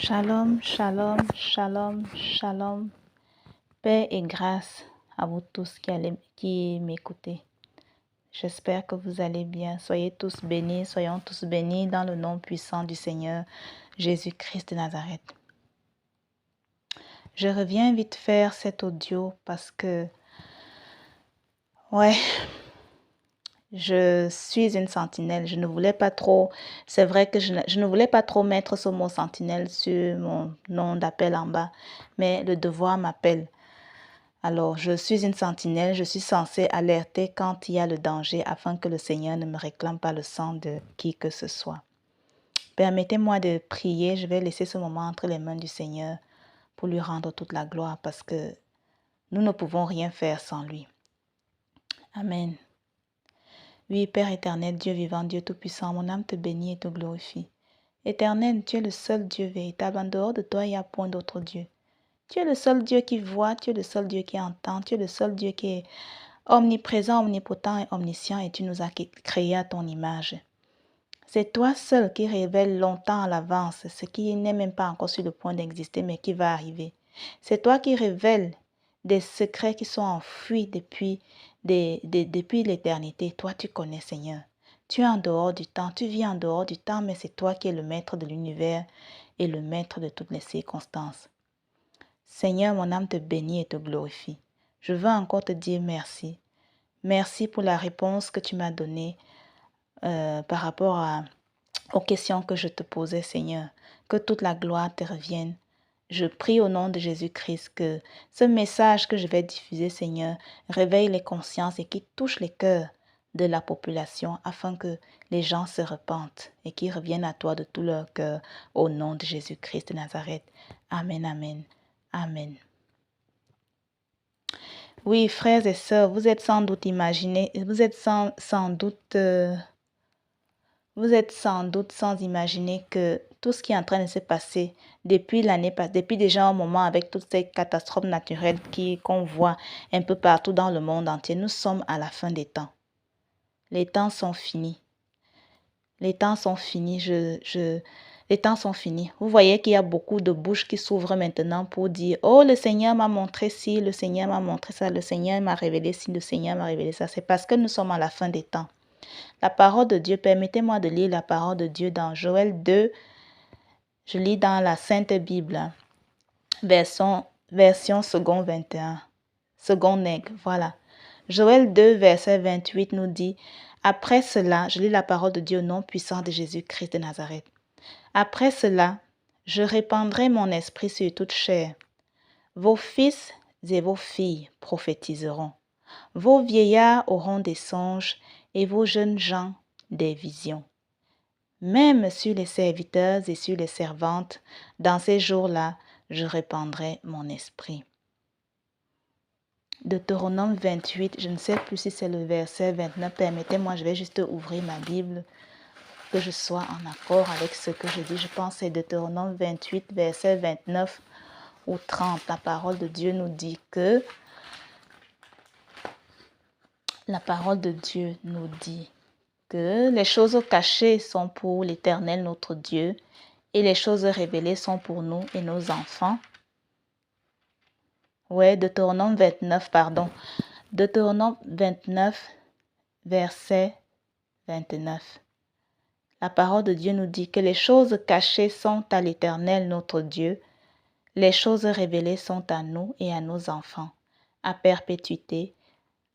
Shalom, shalom, shalom, shalom. Paix et grâce à vous tous qui m'écoutez. J'espère que vous allez bien. Soyez tous bénis, soyons tous bénis dans le nom puissant du Seigneur Jésus-Christ de Nazareth. Je reviens vite faire cet audio parce que, je suis une sentinelle. Je ne voulais pas trop, c'est vrai que je ne voulais pas trop mettre ce mot sentinelle sur mon nom d'appel en bas, mais le devoir m'appelle. Alors, je suis une sentinelle, je suis censée alerter quand il y a le danger afin que le Seigneur ne me réclame pas le sang de qui que ce soit. Permettez-moi de prier, je vais laisser ce moment entre les mains du Seigneur pour lui rendre toute la gloire parce que nous ne pouvons rien faire sans lui. Amen. Oui, Père éternel, Dieu vivant, Dieu tout-puissant, mon âme te bénit et te glorifie. Éternel, tu es le seul Dieu véritable. En dehors de toi, il n'y a point d'autre Dieu. Tu es le seul Dieu qui voit, tu es le seul Dieu qui entend, tu es le seul Dieu qui est omniprésent, omnipotent et omniscient et tu nous as créés à ton image. C'est toi seul qui révèle longtemps à l'avance ce qui n'est même pas encore sur le point d'exister mais qui va arriver. C'est toi qui révèles des secrets qui sont enfouis depuis l'éternité. Toi, tu connais, Seigneur. Tu es en dehors du temps, tu vis en dehors du temps, mais c'est toi qui es le maître de l'univers et le maître de toutes les circonstances. Seigneur, mon âme te bénit et te glorifie. Je veux encore te dire merci. Merci pour la réponse que tu m'as donnée par rapport aux questions que je te posais, Seigneur. Que toute la gloire te revienne. Je prie au nom de Jésus-Christ que ce message que je vais diffuser, Seigneur, réveille les consciences et qui touche les cœurs de la population afin que les gens se repentent et qu'ils reviennent à toi de tout leur cœur au nom de Jésus-Christ de Nazareth. Amen, amen, amen. Oui, frères et sœurs, vous êtes sans doute sans imaginer que tout ce qui est en train de se passer depuis déjà un moment avec toutes ces catastrophes naturelles qu'on voit un peu partout dans le monde entier, nous sommes à la fin des temps. Les temps sont finis. Les temps sont finis. Les temps sont finis. Vous voyez qu'il y a beaucoup de bouches qui s'ouvrent maintenant pour dire « Oh, le Seigneur m'a montré ci, le Seigneur m'a montré ça, le Seigneur m'a révélé ci, le Seigneur m'a révélé ça. » C'est parce que nous sommes à la fin des temps. La parole de Dieu, permettez-moi de lire la parole de Dieu dans Joël 2. Je lis dans la Sainte Bible, version second 21. Second nègre, voilà. Joël 2, verset 28 nous dit « Après cela, je lis la parole de Dieu au nom puissant de Jésus-Christ de Nazareth. Après cela, je répandrai mon esprit sur toute chair. Vos fils et vos filles prophétiseront. Vos vieillards auront des songes et vos jeunes gens des visions. Même sur les serviteurs et sur les servantes, dans ces jours-là, je répandrai mon esprit. » Deutéronome 28, je ne sais plus si c'est le verset 29. Permettez-moi, je vais juste ouvrir ma Bible, que je sois en accord avec ce que je dis. Je pense que c'est Deutéronome 28, verset 29 ou 30. La parole de Dieu nous dit que les choses cachées sont pour l'Éternel notre Dieu et les choses révélées sont pour nous et nos enfants. Deutéronome 29, Deutéronome 29, verset 29. La parole de Dieu nous dit que les choses cachées sont à l'Éternel notre Dieu, les choses révélées sont à nous et à nos enfants, à perpétuité,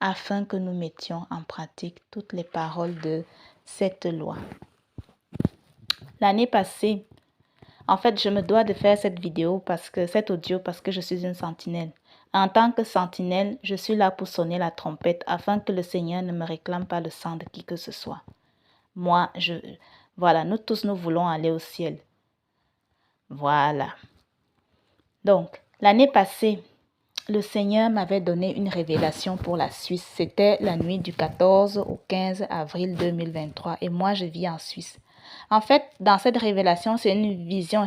afin que nous mettions en pratique toutes les paroles de cette loi. L'année passée, en fait, je me dois de faire cet audio parce que je suis une sentinelle. En tant que sentinelle, je suis là pour sonner la trompette afin que le Seigneur ne me réclame pas le sang de qui que ce soit. Moi, nous tous, nous voulons aller au ciel. Voilà. Donc, l'année passée, le Seigneur m'avait donné une révélation pour la Suisse. C'était la nuit du 14 au 15 avril 2023 et moi, je vis en Suisse. En fait, dans cette révélation, c'est une vision.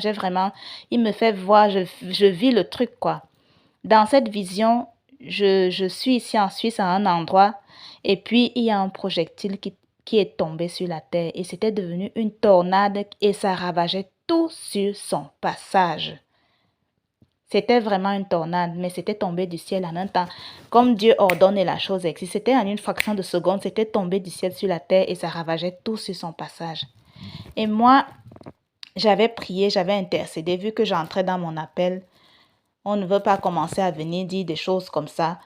Il me fait voir, je vis le truc, quoi. Dans cette vision, je suis ici en Suisse à un endroit et puis il y a un projectile qui est tombée sur la terre et c'était devenu une tornade et ça ravageait tout sur son passage. C'était vraiment une tornade, mais c'était tombé du ciel en un temps. Comme Dieu ordonne et la chose existe, c'était en une fraction de seconde, c'était tombé du ciel sur la terre et ça ravageait tout sur son passage. Et moi, j'avais prié, j'avais intercédé, vu que j'entrais dans mon appel. On ne veut pas commencer à venir dire des choses comme ça.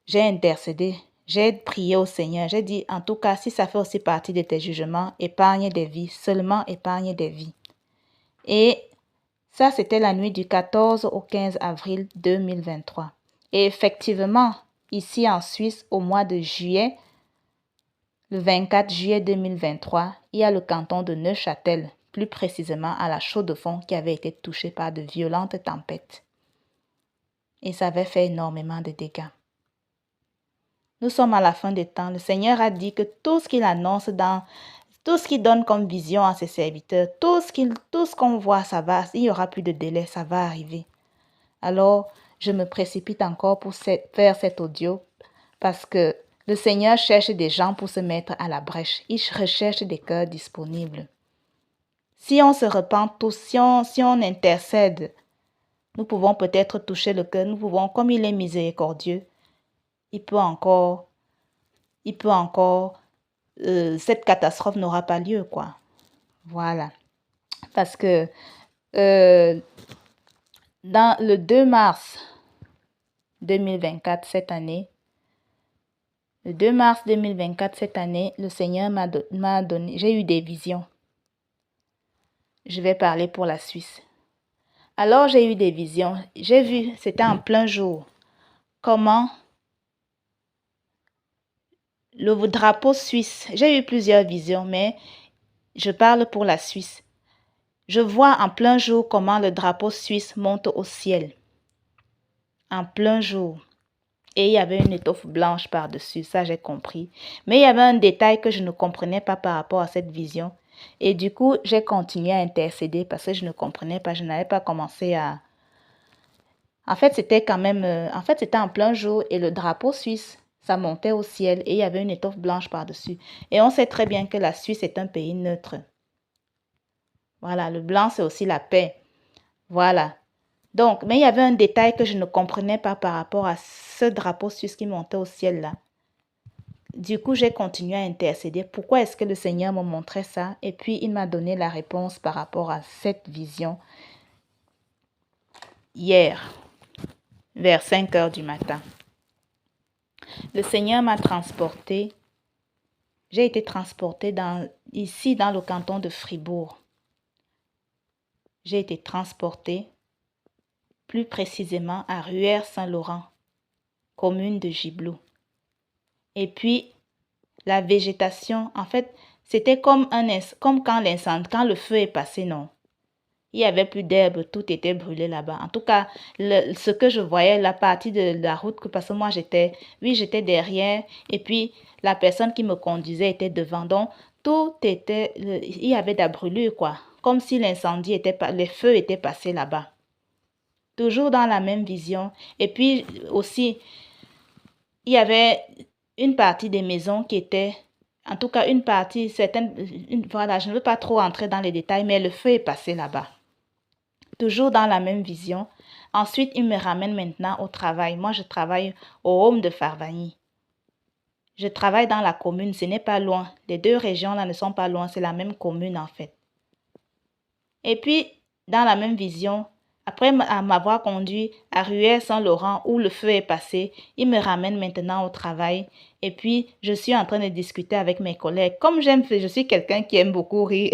J'ai intercédé, j'ai prié au Seigneur. J'ai dit, en tout cas, si ça fait aussi partie de tes jugements, épargne des vies, seulement épargne des vies. Et ça, c'était la nuit du 14 au 15 avril 2023. Et effectivement, ici en Suisse, au mois de juillet, le 24 juillet 2023, il y a le canton de Neuchâtel, plus précisément à la Chaux-de-Fonds, qui avait été touché par de violentes tempêtes. Et ça avait fait énormément de dégâts. Nous sommes à la fin des temps. Le Seigneur a dit que tout ce qu'il annonce tout ce qu'il donne comme vision à ses serviteurs, tout ce qu'on voit, il n'y aura plus de délai, ça va arriver. Alors, je me précipite encore pour faire cet audio parce que le Seigneur cherche des gens pour se mettre à la brèche. Il recherche des cœurs disponibles. Si on se repent tous, si on intercède, nous pouvons peut-être toucher le cœur, nous pouvons, comme il est miséricordieux, il peut encore, cette catastrophe n'aura pas lieu, quoi. Voilà. Parce que dans le 2 mars 2024, cette année, le Seigneur m'a donné, j'ai eu des visions. Je vais parler pour la Suisse. Alors, j'ai eu des visions. J'ai vu, c'était en plein jour, comment le drapeau suisse, j'ai eu plusieurs visions, mais je parle pour la Suisse. Je vois en plein jour comment le drapeau suisse monte au ciel. En plein jour. Et il y avait une étoffe blanche par-dessus, ça j'ai compris. Mais il y avait un détail que je ne comprenais pas par rapport à cette vision. Et du coup, j'ai continué à intercéder parce que je ne comprenais pas, je n'avais pas commencé à... En fait, c'était en plein jour et le drapeau suisse, ça montait au ciel et il y avait une étoffe blanche par-dessus. Et on sait très bien que la Suisse est un pays neutre. Voilà, le blanc, c'est aussi la paix. Voilà. Donc, mais il y avait un détail que je ne comprenais pas par rapport à ce drapeau suisse qui montait au ciel là. Du coup, j'ai continué à intercéder. Pourquoi est-ce que le Seigneur me montrait ça? Et puis, il m'a donné la réponse par rapport à cette vision hier, vers 5 heures du matin. Le Seigneur m'a transporté. J'ai été transportée ici dans le canton de Fribourg. J'ai été transportée plus précisément à Ruère-Saint-Laurent, commune de Gibloux. Et puis, la végétation, en fait, c'était comme quand le feu est passé, non. Il n'y avait plus d'herbe, tout était brûlé là-bas. En tout cas, ce que je voyais, la partie de la route, parce que moi, j'étais derrière, et puis la personne qui me conduisait était devant. Donc, il y avait de la brûlure, quoi. Comme si les feux étaient passés là-bas. Toujours dans la même vision. Et puis aussi, il y avait une partie des maisons qui était, en tout cas une partie, voilà, je ne veux pas trop entrer dans les détails, mais le feu est passé là-bas. Toujours dans la même vision. Ensuite, il me ramène maintenant au travail. Moi, je travaille au Home de Farvagny. Je travaille dans la commune, ce n'est pas loin. Les deux régions là ne sont pas loin, c'est la même commune en fait. Et puis, dans la même vision, après m'avoir conduit à Ruelle-Saint-Laurent où le feu est passé, il me ramène maintenant au travail. Et puis, je suis en train de discuter avec mes collègues. Comme je suis quelqu'un qui aime beaucoup rire.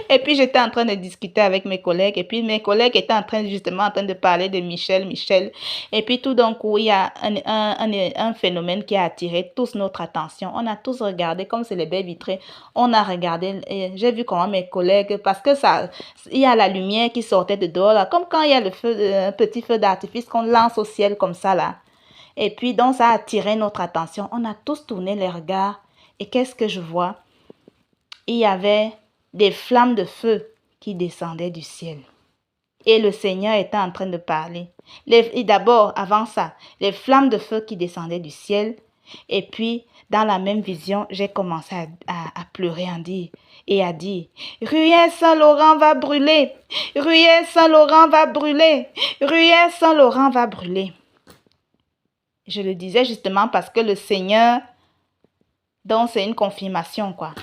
Et puis, j'étais en train de discuter avec mes collègues. Et puis, mes collègues étaient justement en train de parler de Michel. Et puis, tout d'un coup, il y a un phénomène qui a attiré tous notre attention. On a tous regardé, comme c'est les baies vitrées. On a regardé, et j'ai vu comment mes collègues, parce que il y a la lumière qui sortait de dehors, là, comme quand il y a un petit feu d'artifice qu'on lance au ciel comme ça, là. Et puis, donc, ça a attiré notre attention. On a tous tourné les regards. Et qu'est-ce que je vois? Il y avait des flammes de feu qui descendaient du ciel. Et le Seigneur était en train de parler. Et d'abord, avant ça, les flammes de feu qui descendaient du ciel. Et puis, dans la même vision, j'ai commencé à pleurer et à dire, Ruelle Saint-Laurent va brûler, Ruelle Saint-Laurent va brûler, Ruelle Saint-Laurent va brûler. Je le disais justement parce que le Seigneur, donc c'est une confirmation quoi.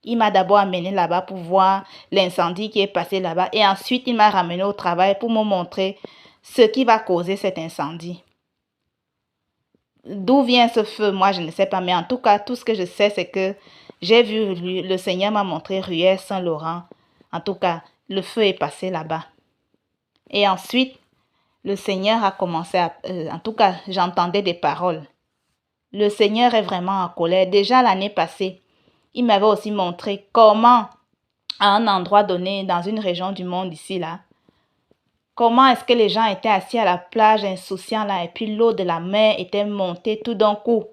Il m'a d'abord amené là-bas pour voir l'incendie qui est passé là-bas et ensuite il m'a ramené au travail pour me montrer ce qui va causer cet incendie. D'où vient ce feu? Moi, je ne sais pas, mais en tout cas, tout ce que je sais, c'est que j'ai vu, le Seigneur m'a montré Ruelle Saint-Laurent. En tout cas, le feu est passé là-bas. Et ensuite, le Seigneur a commencé à... en tout cas, j'entendais des paroles. Le Seigneur est vraiment en colère. Déjà l'année passée, il m'avait aussi montré comment, à un endroit donné, dans une région du monde ici, là, comment est-ce que les gens étaient assis à la plage insouciants là et puis l'eau de la mer était montée tout d'un coup.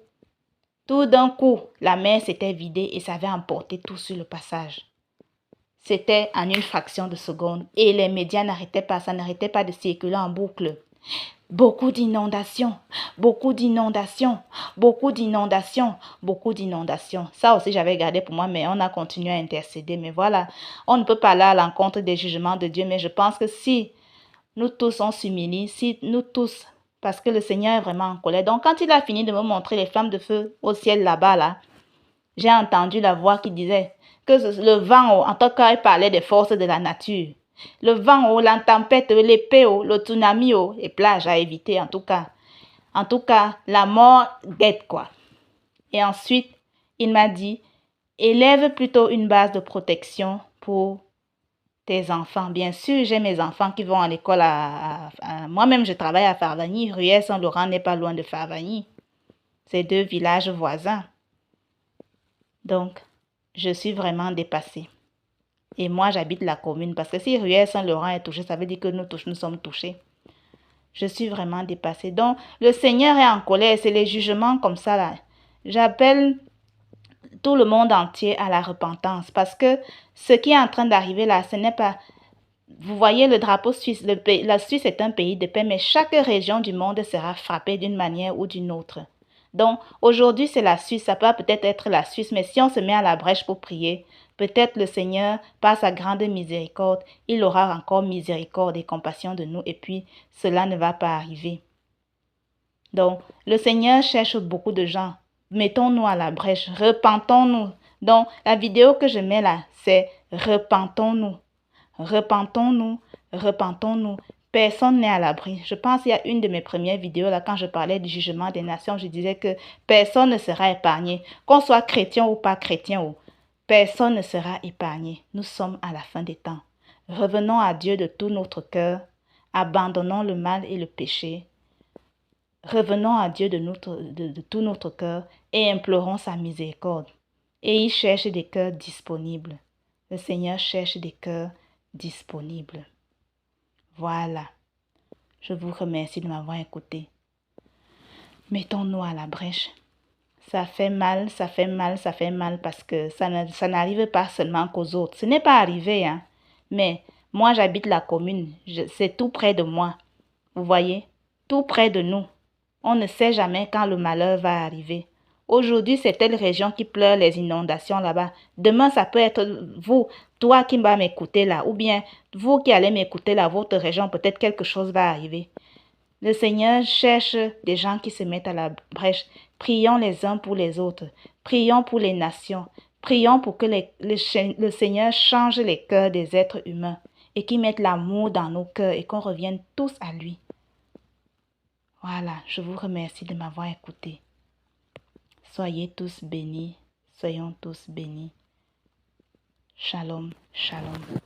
Tout d'un coup, la mer s'était vidée et ça avait emporté tout sur le passage. C'était en une fraction de seconde et les médias n'arrêtaient pas, ça n'arrêtait pas de circuler en boucle. Beaucoup d'inondations, beaucoup d'inondations, beaucoup d'inondations, beaucoup d'inondations. Ça aussi, j'avais gardé pour moi, mais on a continué à intercéder. Mais voilà, on ne peut pas aller à l'encontre des jugements de Dieu, mais je pense que si nous tous on s'humilie, si nous tous, parce que le Seigneur est vraiment en colère. Donc, quand il a fini de me montrer les flammes de feu au ciel là-bas, là, j'ai entendu la voix qui disait que le vent, en tout cas, il parlait des forces de la nature. Le vent, la tempête, l'épée, le tsunami, les plages à éviter, en tout cas. En tout cas, la mort guette, quoi. Et ensuite, il m'a dit, élève plutôt une base de protection pour tes enfants. Bien sûr, j'ai mes enfants qui vont à l'école moi-même, je travaille à Farvagny. Ruelle Saint-Laurent n'est pas loin de Farvagny. C'est 2 villages voisins. Donc, je suis vraiment dépassée. Et moi, j'habite la commune parce que si Ruelle Saint-Laurent est touchée, ça veut dire que nous sommes touchés. Je suis vraiment dépassée. Donc, le Seigneur est en colère. C'est les jugements comme ça, là. J'appelle tout le monde entier à la repentance parce que ce qui est en train d'arriver là, ce n'est pas... Vous voyez le drapeau suisse, la Suisse est un pays de paix, mais chaque région du monde sera frappée d'une manière ou d'une autre. Donc, aujourd'hui, c'est la Suisse, ça peut peut-être être la Suisse, mais si on se met à la brèche pour prier, peut-être le Seigneur, par sa grande miséricorde, il aura encore miséricorde et compassion de nous, et puis cela ne va pas arriver. Donc, le Seigneur cherche beaucoup de gens. Mettons-nous à la brèche, repentons-nous. Donc, la vidéo que je mets là, c'est repentons-nous. Repentons-nous, repentons-nous. Personne n'est à l'abri. Je pense qu'il y a une de mes premières vidéos là, quand je parlais du jugement des nations, je disais que personne ne sera épargné. Qu'on soit chrétien ou pas chrétien, personne ne sera épargné. Nous sommes à la fin des temps. Revenons à Dieu de tout notre cœur. Abandonnons le mal et le péché. Revenons à Dieu de tout notre cœur et implorons sa miséricorde. Et il cherche des cœurs disponibles. Le Seigneur cherche des cœurs disponible. Voilà. Je vous remercie de m'avoir écouté. Mettons-nous à la brèche. Ça fait mal, ça fait mal, ça fait mal parce que ça n'arrive pas seulement qu'aux autres. Ce n'est pas arrivé, hein. Mais moi, j'habite la commune. C'est tout près de moi. Vous voyez? Tout près de nous. On ne sait jamais quand le malheur va arriver. Aujourd'hui, c'est telle région qui pleure les inondations là-bas. Demain, ça peut être vous, toi qui vas m'écouter là, ou bien vous qui allez m'écouter là, votre région, peut-être quelque chose va arriver. Le Seigneur cherche des gens qui se mettent à la brèche. Prions les uns pour les autres. Prions pour les nations. Prions pour que le Seigneur change les cœurs des êtres humains et qu'il mette l'amour dans nos cœurs et qu'on revienne tous à lui. Voilà, je vous remercie de m'avoir écouté. Soyez tous bénis, soyons tous bénis. Shalom, shalom.